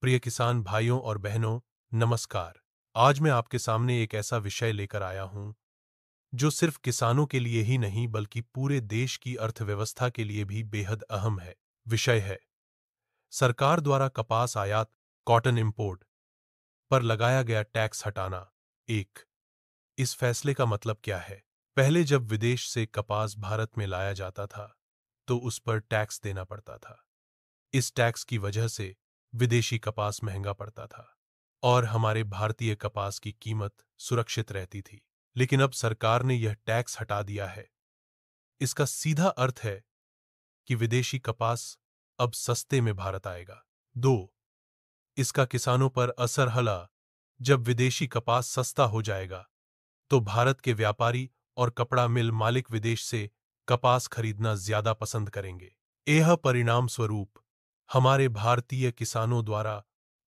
प्रिय किसान भाइयों और बहनों, नमस्कार। आज मैं आपके सामने एक ऐसा विषय लेकर आया हूं जो सिर्फ किसानों के लिए ही नहीं बल्कि पूरे देश की अर्थव्यवस्था के लिए भी बेहद अहम है। विषय है सरकार द्वारा कपास आयात कॉटन इंपोर्ट पर लगाया गया टैक्स हटाना। एक इस फैसले का मतलब क्या है? पहले जब विदेश से कपास भारत में लाया जाता था तो उस पर टैक्स देना पड़ता था। इस टैक्स की वजह से विदेशी कपास महंगा पड़ता था और हमारे भारतीय कपास की कीमत सुरक्षित रहती थी। लेकिन अब सरकार ने यह टैक्स हटा दिया है। इसका सीधा अर्थ है कि विदेशी कपास अब सस्ते में भारत आएगा। दो इसका किसानों पर असर हला। जब विदेशी कपास सस्ता हो जाएगा तो भारत के व्यापारी और कपड़ा मिल मालिक विदेश से कपास खरीदना ज्यादा पसंद करेंगे। यह परिणाम स्वरूप हमारे भारतीय किसानों द्वारा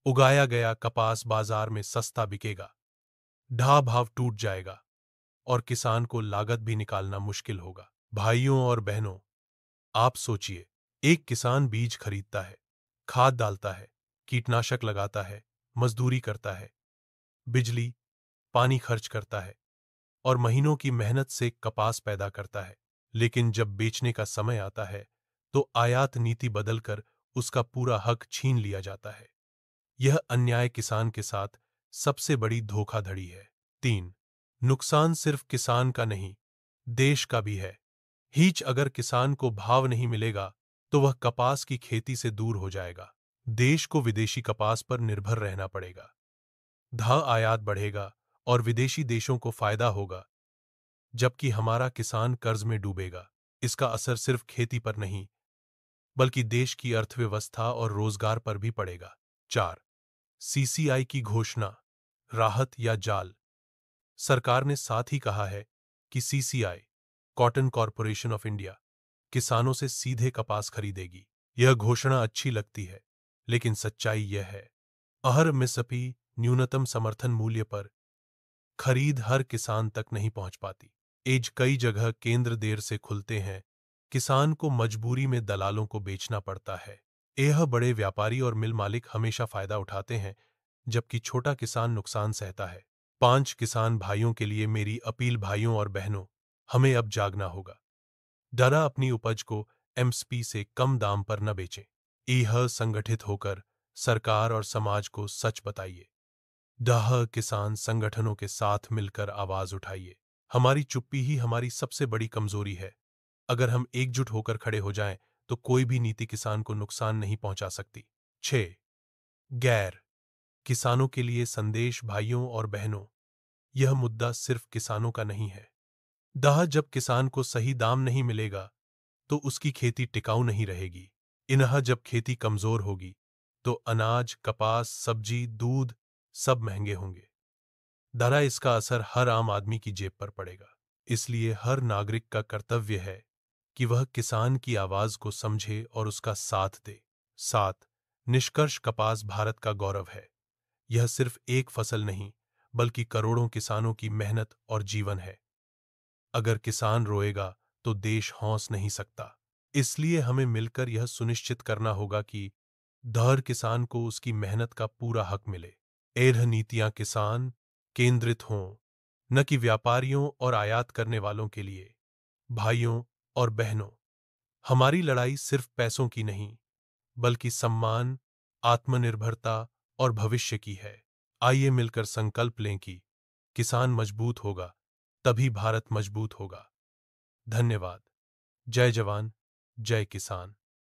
उगाया गया कपास बाजार में सस्ता बिकेगा, ढाह भाव टूट जाएगा और किसान को लागत भी निकालना मुश्किल होगा। भाइयों और बहनों, आप सोचिए, एक किसान बीज खरीदता है, खाद डालता है, कीटनाशक लगाता है, मजदूरी करता है, बिजली पानी खर्च करता है और महीनों की मेहनत से कपास पैदा करता है। लेकिन जब बेचने का समय आता है तो आयात नीति बदलकर उसका पूरा हक छीन लिया जाता है। यह अन्याय किसान के साथ सबसे बड़ी धोखाधड़ी है। तीन नुकसान सिर्फ किसान का नहीं, देश का भी है। हीच अगर किसान को भाव नहीं मिलेगा तो वह कपास की खेती से दूर हो जाएगा। देश को विदेशी कपास पर निर्भर रहना पड़ेगा। धा आयात बढ़ेगा और विदेशी देशों को फायदा होगा, जबकि हमारा किसान कर्ज में डूबेगा। इसका असर सिर्फ खेती पर नहीं बल्कि देश की अर्थव्यवस्था और रोजगार पर भी पड़ेगा। चार सीसीआई की घोषणा, राहत या जाल। सरकार ने साथ ही कहा है कि CCI, cotton corporation of India, किसानों से सीधे कपास खरीदेगी। यह घोषणा अच्छी लगती है, लेकिन सच्चाई यह है अहर एमएसपी न्यूनतम समर्थन मूल्य पर खरीद हर किसान तक नहीं पहुंच पाती। एज कई जगह केंद्र देर से खुलते हैं, किसान को मजबूरी में दलालों को बेचना पड़ता है। यह बड़े व्यापारी और मिल मालिक हमेशा फायदा उठाते हैं, जबकि छोटा किसान नुकसान सहता है। पांच किसान भाइयों के लिए मेरी अपील, भाइयों और बहनों, हमें अब जागना होगा। डरा अपनी उपज को एमएसपी से कम दाम पर न बेचें। यह संगठित होकर सरकार और समाज को सच बताइए। डह किसान संगठनों के साथ मिलकर आवाज उठाइए। हमारी चुप्पी ही हमारी सबसे बड़ी कमजोरी है। अगर हम एकजुट होकर खड़े हो जाएं तो कोई भी नीति किसान को नुकसान नहीं पहुंचा सकती। 6 गैर किसानों के लिए संदेश। भाइयों और बहनों, यह मुद्दा सिर्फ किसानों का नहीं है। जब किसान को सही दाम नहीं मिलेगा तो उसकी खेती टिकाऊ नहीं रहेगी। जब खेती कमजोर होगी तो अनाज, कपास, सब्जी, दूध सब महंगे होंगे। इसका असर हर आम आदमी की जेब पर पड़ेगा। इसलिए हर नागरिक का कर्तव्य है कि वह किसान की आवाज को समझे और उसका साथ दे। 7 निष्कर्ष, कपास भारत का गौरव है। यह सिर्फ एक फसल नहीं बल्कि करोड़ों किसानों की मेहनत और जीवन है। अगर किसान रोएगा तो देश हौस नहीं सकता। इसलिए हमें मिलकर यह सुनिश्चित करना होगा कि हर किसान को उसकी मेहनत का पूरा हक मिले। यह नीतियां किसान केंद्रित हों, न कि व्यापारियों और आयात करने वालों के लिए। भाइयों और बहनों, हमारी लड़ाई सिर्फ पैसों की नहीं बल्कि सम्मान, आत्मनिर्भरता और भविष्य की है। आइए मिलकर संकल्प लें कि किसान मजबूत होगा तभी भारत मजबूत होगा। धन्यवाद। जय जवान, जय किसान।